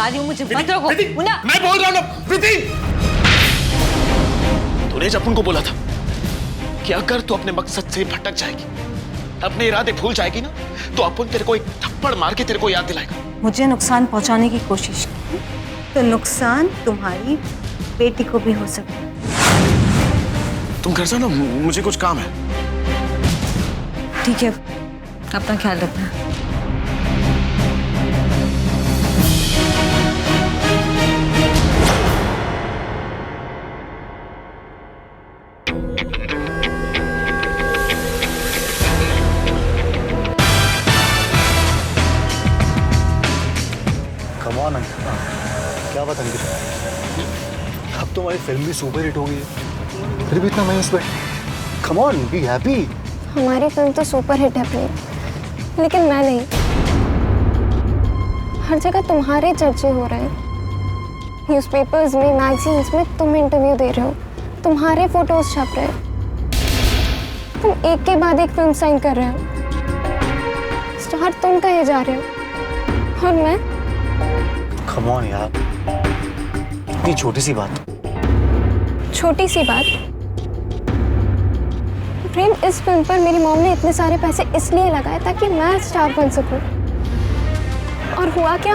रही हूँ, मुझे मत रोको। मुन्ना, मैं बोल रहा हूँ ना प्रीति, तूने जब उनको बोला था कि अगर तू अपने मकसद से भटक जाएगी, अपने इरादे भूल जाएगी ना, तो अपन तेरे को एक थप्पड़ मार के तेरे को याद दिलाएगा। मुझे नुकसान पहुंचाने की कोशिश की तो नुकसान तुम्हारी बेटी को भी हो सकता है। तुम घर जाओ ना, मुझे कुछ काम है। ठीक है, अपना ख्याल रखना। कमान अंकिता, क्या बात अंकिता, अब तुम्हारी फिल्म भी सुपर हिट हो गई है, फिर भी इतना मायूस बैठे। Come on, be happy. हमारी फिल्म तो सुपर हिट है प्रेम, लेकिन मैं नहीं। हर जगह तुम्हारे चर्चे हो रहे हैं, न्यूज़पेपर्स में, मैगजीन्स में तुम इंटरव्यू दे रहे हो, तुम्हारे फोटोज छप रहे हैं, तुम एक के बाद एक फिल्म साइन कर रहे हो, स्टार तुम कहे जा रहे हो, और मैं। कम ऑन यार, इतनी छोटी सी बात। छोटी सी बात प्रेम, इस फिल्म पर मेरी मॉम ने इतने सारे पैसे इसलिए लगाए ताकि मैं स्टार बन सकूं, और हुआ क्या?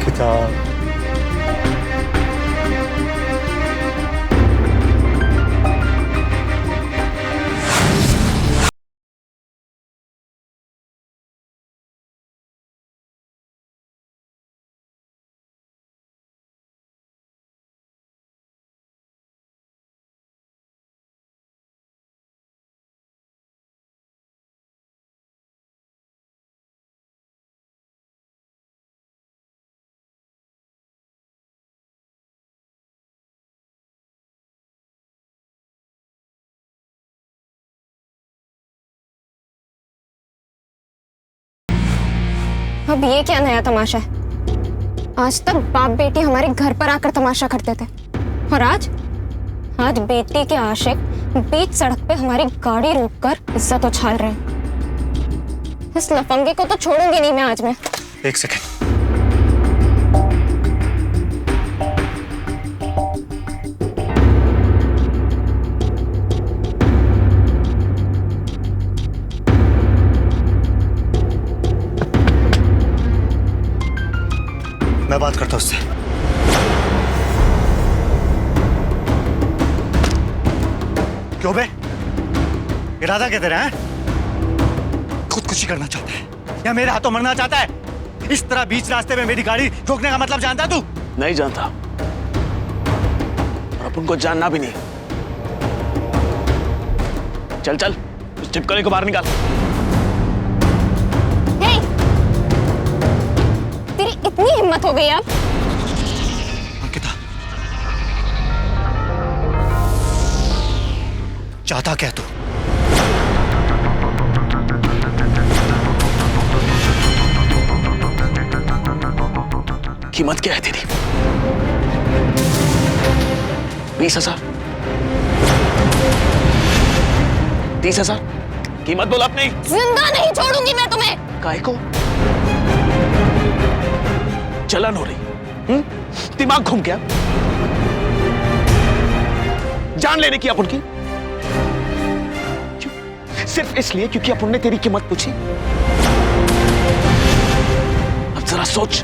किताब अब ये क्या नया तमाशा है? आज तक बाप बेटी हमारे घर पर आकर तमाशा करते थे, और आज बेटी के आशिक बीच सड़क पे हमारी गाड़ी रोककर इज्जत उछाल रहे हैं। इस लफंगे को तो छोड़ूंगी नहीं मैं आज मैं। एक सेकंड, मैं बात करता हूं उससे। क्यों बे, इरादा क्या तेरा है? खुदकुशी करना चाहता है या मेरे हाथों मरना चाहता है? इस तरह बीच रास्ते में मेरी गाड़ी रोकने का मतलब जानता है तू? नहीं जानता, और अपन को जानना भी नहीं। चल चल, उस टिपकली को बाहर निकाल। तेरी इतनी हिम्मत हो गई अब? अंकिता, चाहता क्या तू? कीमत क्या है तेरी? 20,000, 30,000? कीमत बोल अपनी। जिंदा नहीं छोड़ूंगी मैं तुम्हें। काहे को? जलन हो रही? दिमाग घूम गया? जान लेने की अपन की? सिर्फ इसलिए क्योंकि अपन ने तेरी कीमत पूछी? अब जरा सोच,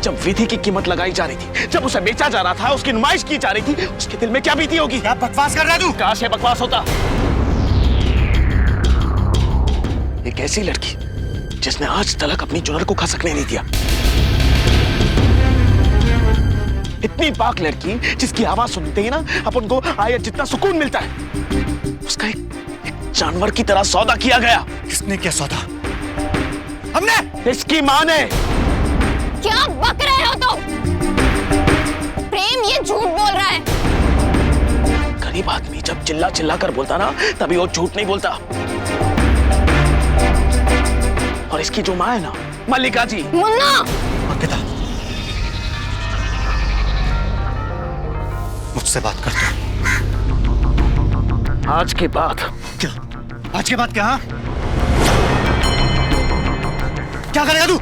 जब विधि की कीमत लगाई जा रही थी, जब उसे बेचा जा रहा था, उसकी नुमाइश की जा रही थी, उसके दिल में क्या बीती होगी? क्या बकवास कर रहा है तू? काश ये बकवास होता। एक ऐसी लड़की जिसने आज तक अपनी जुनर को खा सकने नहीं दिया, इतनी पाक लड़की जिसकी आवाज सुनते ही ना अपन को आया जितना सुकून मिलता है, उसका एक जानवर की तरह सौदा किया गया। किसने किया सौदा? हमने? इसकी मां ने। क्या बक रहे हो तुम? प्रेम ये झूठ बोल रहा है। गरीब आदमी जब चिल्ला चिल्ला कर बोलता ना, तभी वो झूठ नहीं बोलता। और इसकी जो मां है ना, मल्लिका जी। मुन्ना! अंकिता, मुझसे बात करते हो? आज के बाद। क्या? आज के बाद क्या? क्या करेगा तू?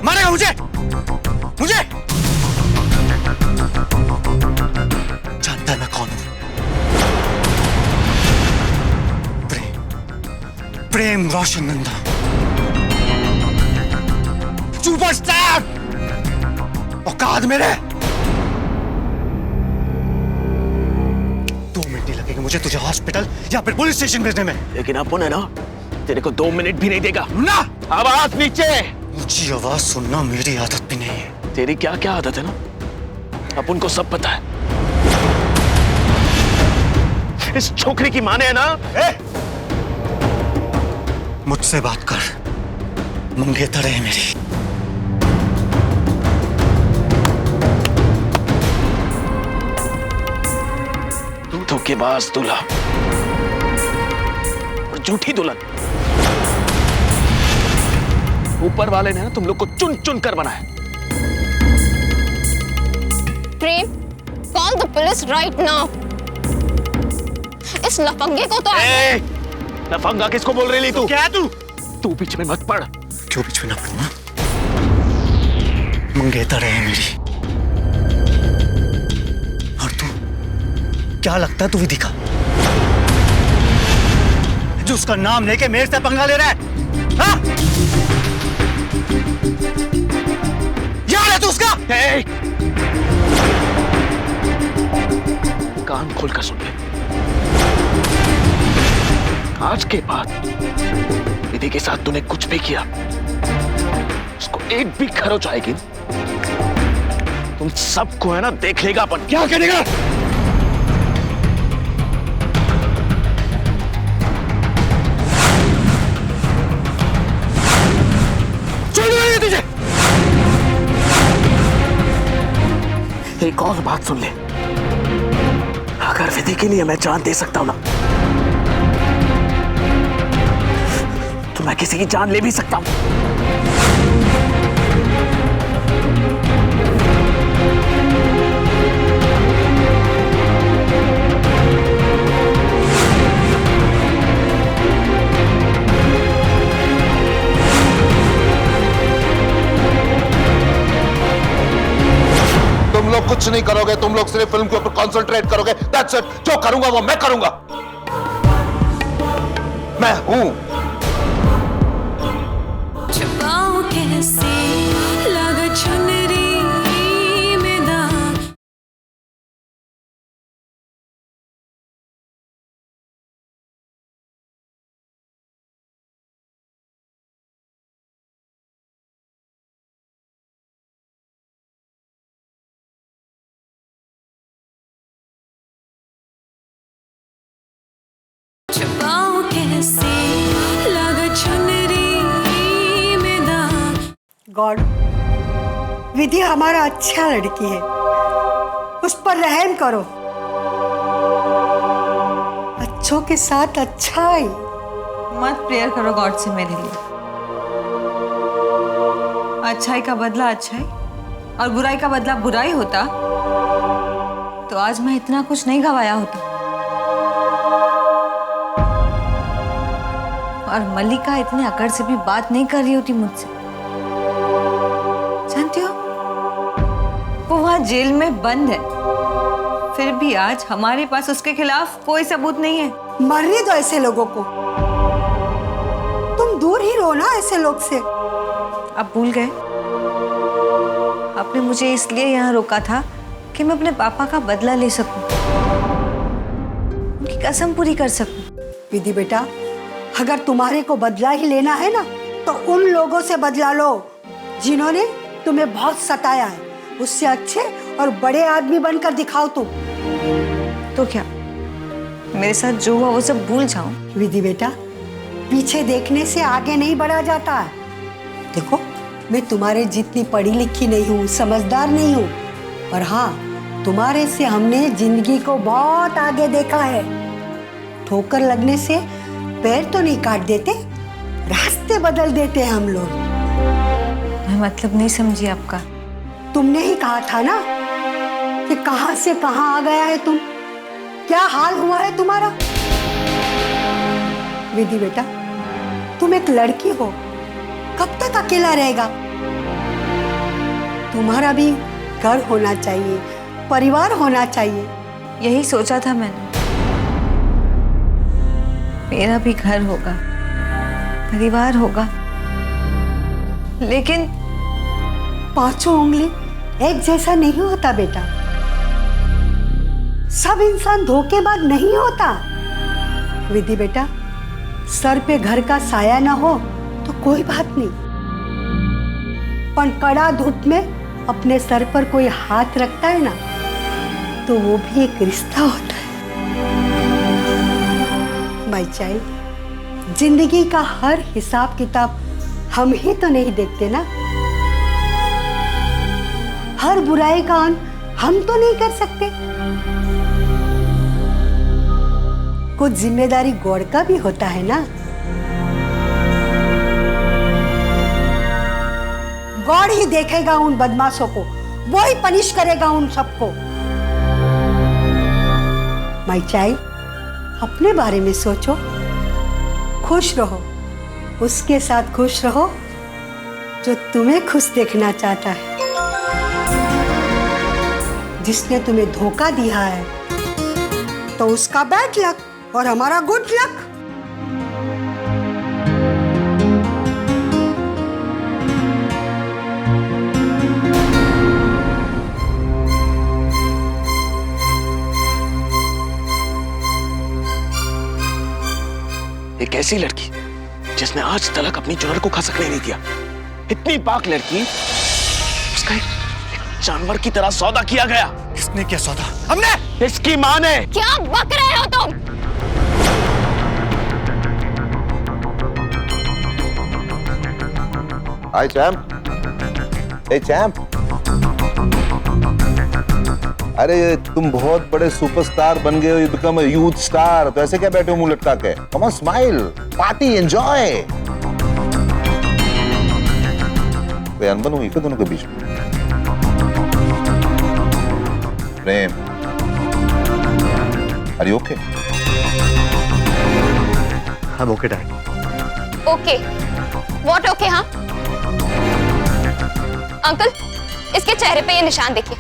मारेगा मुझे? मुझे जानता है मैं कौन हूं। प्रेम रोशन नंदा, सुपरस्टार। औकात मेरे 2 मिनट नहीं लगेंगे मुझे तुझे हॉस्पिटल या फिर पुलिस स्टेशन भेजने में। लेकिन अपन है ना, तेरे को 2 मिनट भी नहीं देगा ना। आवाज नीचे। ऊंची आवाज सुनना मेरी आदत भी नहीं है। तेरी क्या क्या आदत है ना, अपन को सब पता है। इस छोकरी की माने है ना। मुझसे बात कर, मंगेतर है मेरी। तू धोखेबाज दूल्हा और झूठी दुल्हन। ऊपर वाले ने ना तुम लोग को चुन चुन कर बनाया। Prem, call the police right now. इस लफंगे को तो लफंगा किसको बोल रही तू? क्या तू बीच में मत पड़। क्यों बीच में ना पड़ूंगा? मंगेतर है मेरी। और तू क्या लगता है तू विधि का, जो उसका नाम लेके मेरे से पंगा ले रहा है? हाँ? यार है तू उसका? कान खोलकर सुन ले। आज के बाद विधि के साथ तूने कुछ भी किया, उसको एक भी खरोच आएगी, तुम सबको है ना देख लेगा अपन। क्या करेगा? छोड़ूंगा तुझे। एक और बात सुन ले, अगर विधि के लिए मैं जान दे सकता हूं ना, तो मैं किसी की जान ले भी सकता हूं। तुम लोग कुछ नहीं करोगे, तुम लोग सिर्फ फिल्म के ऊपर कंसंट्रेट करोगे। That's it. जो करूंगा वो मैं करूंगा। मैं हूं। छुपाऊं कैसे लगा चुनरी में दाग। छुपाऊं कैसे लगा चुनरी में दाग। गॉड, विधि हमारा अच्छा लड़की है, उस पर रहम करो। अच्छों के साथ अच्छाई। मत प्रेयर करो गॉड से मेरे लिए। अच्छाई का बदला अच्छाई और बुराई का बदला बुराई होता तो आज मैं इतना कुछ नहीं गवाया होता। और मल्लिका इतने अकड़ से भी बात नहीं कर रही होती मुझसे। जानती हो, वो वहां जेल में बंद है, फिर भी आज हमारे पास उसके खिलाफ कोई सबूत नहीं है। मरने दो ऐसे लोगों को, तुम दूर ही रहो ना ऐसे लोग से। अब भूल गए? आपने मुझे इसलिए यहाँ रोका था कि मैं अपने पापा का बदला ले सकूं, उनकी कसम पूरी कर सकूं। विधि बेटा, अगर तुम्हारे को बदला ही लेना है ना, तो उन लोगों से बदला लो जिन्होंने तुम्हें बहुत सताया है। उससे अच्छे और बड़े आदमी बनकर दिखाओ तुम। तो क्या मेरे साथ जो हुआ वो सब भूल जाऊं? विधि बेटा, पीछे देखने से आगे नहीं बढ़ा जाता है। देखो, मैं तुम्हारे जितनी पढ़ी लिखी नहीं हूँ, समझदार नहीं हूँ, पर हाँ, तुम्हारे से हमने जिंदगी को बहुत आगे देखा है। ठोकर लगने से पैर तो नहीं काट देते, रास्ते बदल देते हैं हम लोग। मैं मतलब नहीं समझी आपका। तुमने ही कहा था ना कि कहां से कहां आ गया है तुम, क्या हाल हुआ है तुम्हारा। विधि बेटा, तुम एक लड़की हो, कब तक अकेला रहेगा? तुम्हारा भी घर होना चाहिए, परिवार होना चाहिए। यही सोचा था मैंने, मेरा भी घर होगा, परिवार होगा, लेकिन पांचों उंगली एक जैसा नहीं होता बेटा। सब इंसान धोखेबाज नहीं होता। विधि बेटा, सर पे घर का साया ना हो तो कोई बात नहीं, पर कड़ा धूप में अपने सर पर कोई हाथ रखता है ना, तो वो भी एक रिश्ता होता है। माय चाइल्ड, जिंदगी का हर हिसाब किताब हम ही तो नहीं देखते ना। हर बुराई का अंत हम तो नहीं कर सकते। कुछ जिम्मेदारी गॉड का भी होता है ना। गॉड ही देखेगा उन बदमाशों को, वो ही पनिश करेगा उन सबको। माय चाइल्ड, अपने बारे में सोचो, खुश रहो, उसके साथ खुश रहो जो तुम्हें खुश देखना चाहता है। जिसने तुम्हें धोखा दिया है तो उसका बैड लक और हमारा गुड लक। एक ऐसी लड़की जिसने आज तक अपनी जुनर को खा सकने नहीं दिया, इतनी पाक लड़की, उसका एक जानवर की तरह सौदा किया गया। किसने किया सौदा? हमने। इसकी माँ ने। क्या बक रहे हो तुम? हाय चैम्प। हे चैम्प, अरे तुम बहुत बड़े सुपरस्टार बन गए हो, you become a youth star, तो ऐसे क्या बैठे हो मुंह लटका के? Come on, smile, party, enjoy. कोई अनबन हुई क्या दोनों के बीच में? प्रेम, आर यू ओके? हम okay dad. Okay, what okay? हाँ अंकल, इसके चेहरे पे ये निशान देखिए,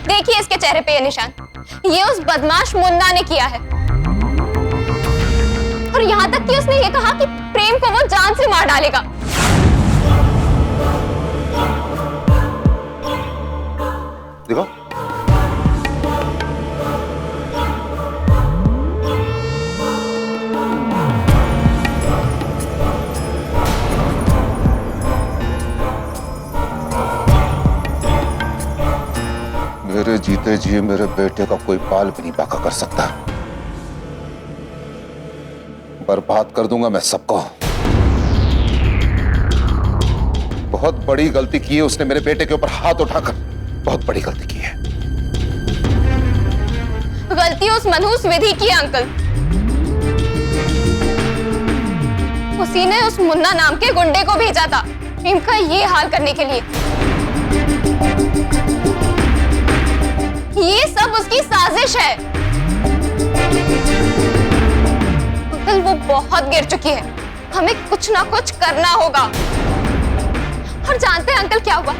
देखिए इसके चेहरे पे ये निशान, ये उस बदमाश मुन्ना ने किया है। और यहां तक कि उसने ये कहा कि प्रेम को वो जान से मार डालेगा। देखो, मेरे जीते जी मेरे बेटे का कोई बाल भी नहीं बाका कर सकता। बर्बाद कर दूंगा मैं सबको। बहुत बड़ी गलती की है उसने मेरे बेटे के ऊपर हाथ उठाकर, बहुत बड़ी गलती की है। गलती उस मनहूस विधि की है अंकल। उसी ने उस मुन्ना नाम के गुंडे को भेजा था इनका ये हाल करने के लिए। ये सब उसकी साजिश है। अंकल वो बहुत गिर चुकी है, हमें कुछ ना कुछ करना होगा। और जानते हैं अंकल क्या हुआ?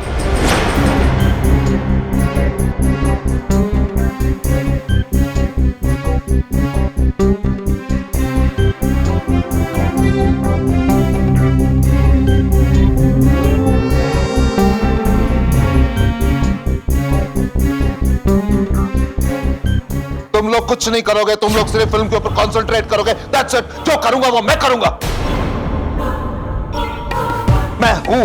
तुम लोग कुछ नहीं करोगे, तुम लोग सिर्फ फिल्म के ऊपर कंसंट्रेट करोगे। That's it. जो करूंगा वो मैं करूंगा। मैं हूं।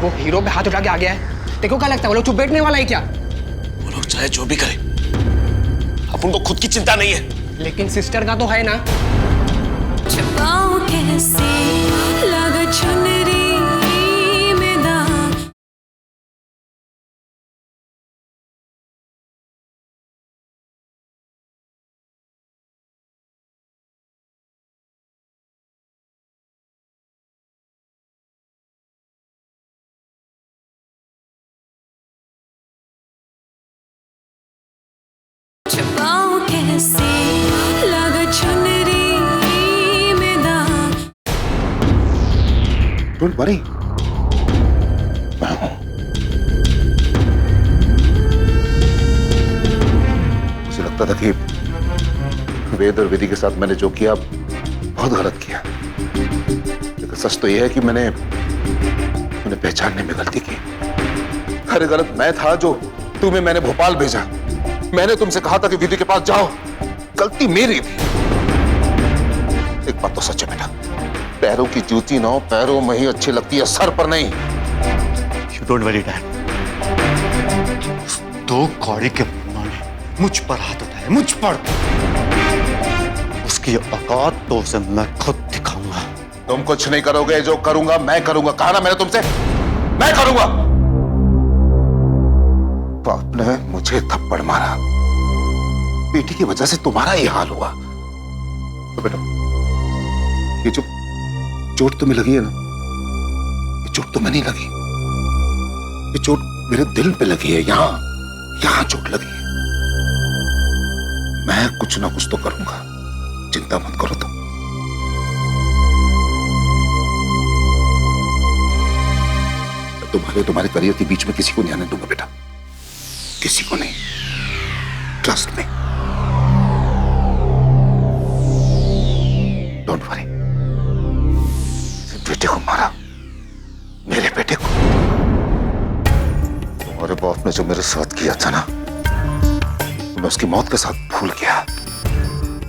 वो हीरो पे हाथ उठा के आ गया है, देखो क्या लगता है वो लोग चुप बैठने वाला है क्या? वो लोग चाहे जो भी करें, अब उनको खुद की चिंता नहीं है। लेकिन सिस्टर का तो है ना। छुपाऊं कैसे लगा चुनरी में दाग। छुपाऊं कैसे लगा चुनरी में दाग। डोंट वरी, मैं हूं। मुझे लगता था कि वेद और विधि के साथ मैंने जो किया बहुत गलत किया, लेकिन सच तो यह है कि मैंने पहचानने में गलती की। अरे गलत मैं था जो तुम्हें मैंने भोपाल भेजा। मैंने तुमसे कहा था कि विधि के पास जाओ, गलती मेरी थी। एक बात तो सच है बेटा, पैरों की जूती ना हो पैरों में ही अच्छी लगती है, सर पर नहीं। यू डोंट वरी डैड, दो कौड़ी के माने मुझ पर हाथ उठाए, मुझ पर। उसकी औकात तो उसे मैं खुद दिखाऊंगा। तुम कुछ नहीं करोगे, जो करूंगा मैं करूंगा। कहा ना मैंने तुमसे, मैं करूंगा। बाप ने मुझे थप्पड़ मारा, बेटी की वजह से तुम्हारा ही हाल हुआ। तो बेटा, ये जो चोट तुम्हें लगी है ना, ये चोट तुम्हें नहीं लगी, ये चोट मेरे दिल पे लगी है। यहां चोट लगी है। मैं कुछ ना कुछ तो करूंगा, चिंता मत करो तुम। तुम्हारे करियर के बीच में किसी को नहीं आने दूंगा बेटा, किसी को नहीं। Trust me, don't worry. बेटे को मारा, मेरे बेटे को। तुम्हारे बाप ने जो मेरे साथ किया था ना, मैं उसकी मौत के साथ भूल गया,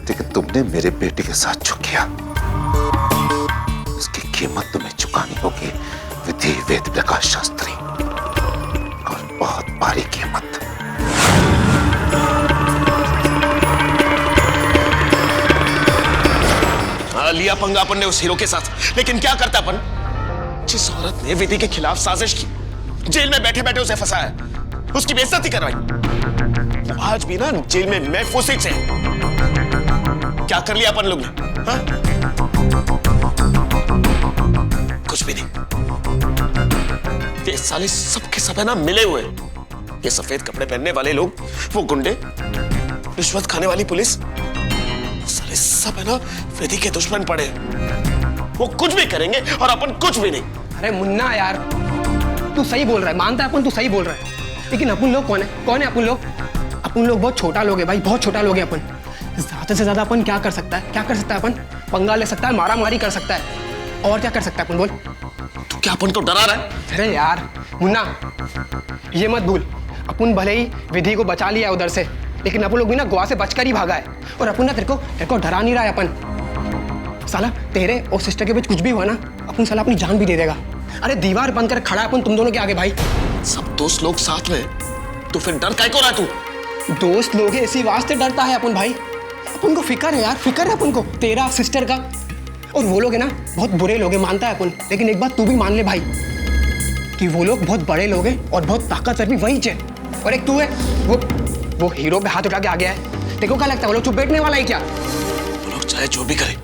लेकिन तुमने मेरे बेटे के साथ जो किया, इसकी कीमत तुम्हें चुकानी होगी विधि वेद प्रकाश शास्त्री, और बहुत भारी कीमत। लिया पंगा अपन ने उस हीरो के साथ, लेकिन क्या करता अपन? जिस औरत ने विधि के खिलाफ साजिश की, जेल में बैठे बैठे उसे फंसाया, उसकी बेइज्जती करवाई, वो आज भी ना जेल में महफूज से। क्या कर लिया अपन लोग ने? हाँ? कुछ भी नहीं। ये साले सबके सब है ना मिले हुए। ये सफेद कपड़े पहनने वाले लोग, वो गुंडे, रिश्वत खाने वाली पुलिस, साले सब है ना विधि के दुश्मन पड़े। वो कुछ भी करेंगे और अपन कुछ भी नहीं। अरे मुन्ना यार, तू सही बोल रहा है, मानता है अपन, तू सही बोल रहा है, लेकिन अपन लोग कौन है? कौन है अपन लोग? अपन लोग बहुत छोटा लोग है भाई, बहुत छोटा लोग है अपन। ज्यादा से ज्यादा अपन क्या कर सकता है? क्या कर सकता है अपन? पंगा ले सकता है, मारा मारी कर सकता है, और क्या कर सकता है अपन? बोल। तो क्या अपन को डरा रहा है? अरे यार मुन्ना, ये मत भूल, अपन भले ही विधि को बचा लिया उधर से, लेकिन अपन लोग भी ना गोवा से बचकर ही भागा है। और अपन ना तेरे को डरा नहीं रहा है अपन। साला तेरे और सिस्टर के बीच कुछ भी हुआ ना, अपन साला अपनी जान भी दे देगा। अरे दीवार बंद कर खड़ा है अपन तुम दोनों के आगे भाई। सब दोस्त लोग साथ में, तो फिर डर काहे को रहा तू? दोस्त लोग है इसी वास्ते डरता है अपन भाई। अपन को फिक्र है यार, फिक्र है अपन को तेरा सिस्टर का। और वो लोग है ना बहुत बुरे लोग हैं, मानता है अपन, लेकिन एक बात तू भी मान ले भाई कि वो लोग बहुत बड़े लोग हैं और बहुत ताकतवर भी वही है। और एक तू है, वो हीरो पे हाथ उठा के आ गया है। देखो क्या लगता है वो लोग चुप बैठने वाला है क्या? वो लोग चाहे जो भी करे,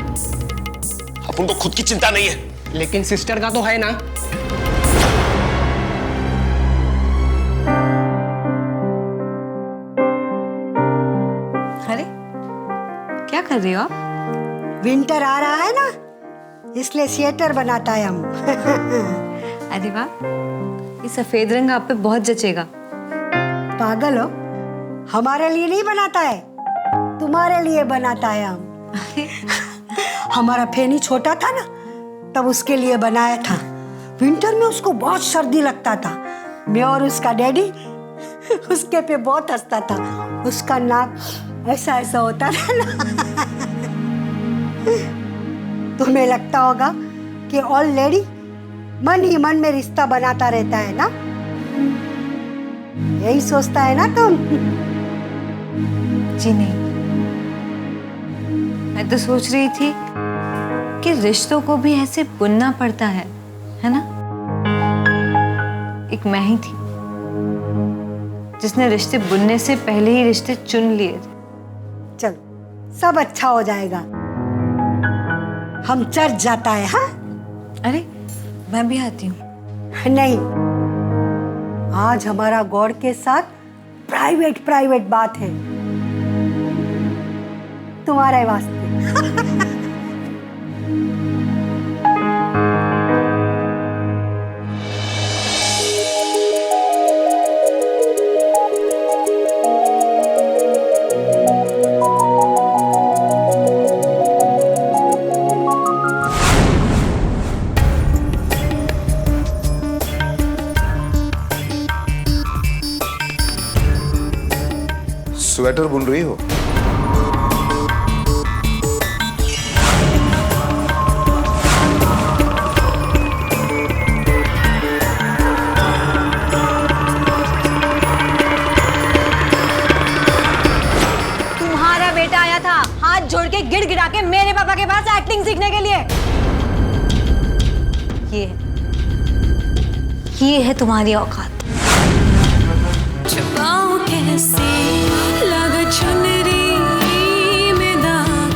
अपन को खुद की चिंता नहीं है, लेकिन सिस्टर का तो है ना। अरे क्या कर रही हो आप? विंटर आ रहा है ना, इसलिए स्वेटर बनाता है हम। अरे वाह, ये सफेद रंग आप पे बहुत जचेगा। पागल हो, हमारे लिए नहीं बनाता है, तुम्हारे लिए बनाता है हम। हमारा फेनी छोटा था ना, तब उसके लिए बनाया था। विंटर में उसको बहुत सर्दी लगता था। मैं और उसका डैडी उसके पे बहुत हंसता था। उसका नाक ऐसा ऐसा होता था ना। तुम्हें लगता होगा कि ऑलरेडी मन ही मन में रिश्ता बनाता रहता है ना, यही सोचता है ना तुम? जी नहीं, मैं तो सोच रही थी कि रिश्तों को भी ऐसे बुनना पड़ता है ना? एक मैं ही थी जिसने रिश्ते बुनने से पहले ही रिश्ते चुन लिए। चलो सब अच्छा हो जाएगा, हम चर्च जाता है। हाँ अरे मैं भी आती हूँ। नहीं, आज हमारा गॉड के साथ प्राइवेट बात है, तुम्हारे वास्ते। स्वेटर बुन रही हो? तुम्हारा बेटा आया था हाथ जोड़ के गिड़गिड़ा के मेरे पापा के पास एक्टिंग सीखने के लिए। ये है तुम्हारी औकात। छुपाऊं कैसे लगा चुनरी में दाग।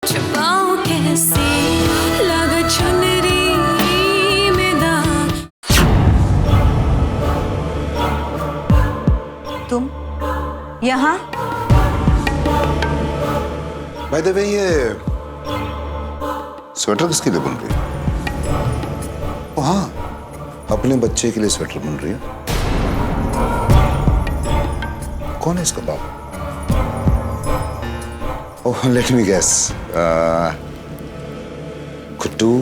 छुपाऊं कैसे लगा चुनरी में दाग। तुम यहाँ? बाय द वे, ये स्वेटर किसके लिए बुन रही है? ओ हाँ, अपने बच्चे के लिए स्वेटर बुन रही है। कौन है इसका बाप? Oh, let me guess, Guddu?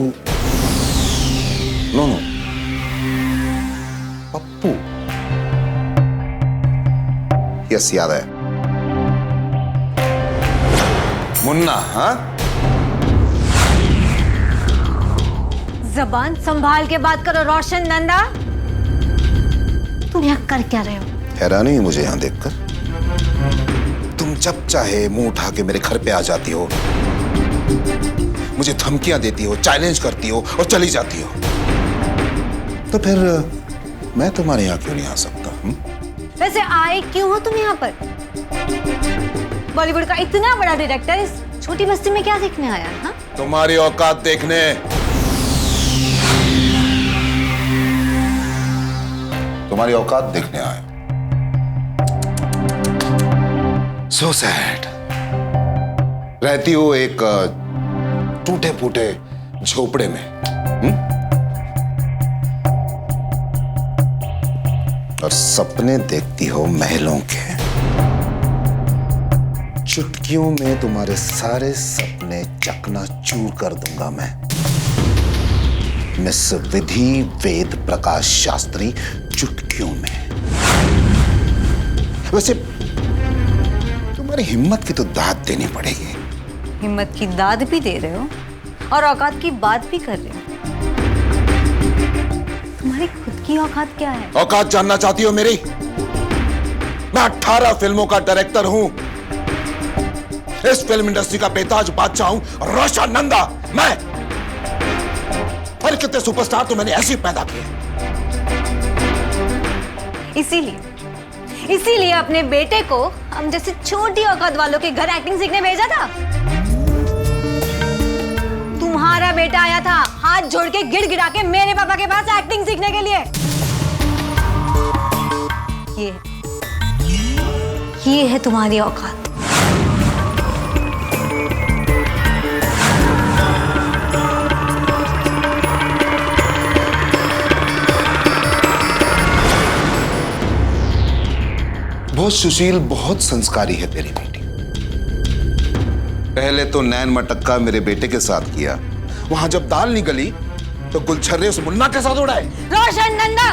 No no, Pappu. Yes, याद है, मुन्ना। हाँ, जबान संभाल के बात करो रोशन नंदा। तुम यहाँ कर क्या रहे हो? हैरानी है मुझे यहां देखकर। तुम जब चाहे मुंह उठा के मेरे घर पे आ जाती हो, मुझे धमकियां देती हो, चैलेंज करती हो और चली जाती हो। तो फिर मैं तुम्हारे यहाँ क्यों नहीं आ सकता? वैसे आए क्यों हो तुम यहाँ पर? बॉलीवुड का इतना बड़ा डायरेक्टर इस छोटी बस्ती में क्या देखने आया है? हाँ? तुम्हारी औकात देखने। तुम्हारी औकात देखने आया। So sad. रहती हो एक टूटे फूटे झोपड़े में, और सपने देखती हो महलों के। चुटकियों में तुम्हारे सारे सपने चकनाचूर कर दूंगा मैं। मिस विधि वेद प्रकाश शास्त्री, चुटकियों में। वैसे तुम्हारी हिम्मत की तो दाद देनी पड़ेगी। हिम्मत की दाद भी दे रहे हो और औकात की बात भी कर रहे हो। तुम्हारी खुद की औकात क्या है? औकात जानना चाहती हो मेरी? मैं 18 फिल्मों का डायरेक्टर हूं। इस फिल्म इंडस्ट्री का बेताज बादशाह हूं, रोशन नंदा मैं। और कितने सुपरस्टार तो मैंने ऐसे ही पैदा किए। इसीलिए अपने बेटे को हम जैसे छोटी औकात वालों के घर एक्टिंग सीखने भेजा था। तुम्हारा बेटा आया था हाथ जोड़ के गिड़गिड़ा के मेरे पापा के पास एक्टिंग सीखने के लिए। ये है तुम्हारी औकात। बहुत सुशील, बहुत संस्कारी है तेरी बेटी। पहले तो नैन मटक्का मेरे बेटे के साथ किया, वहां जब दाल नहीं गली तो गुलछर्रे उस मुन्ना के साथ उड़ाए। रोशन नंदा,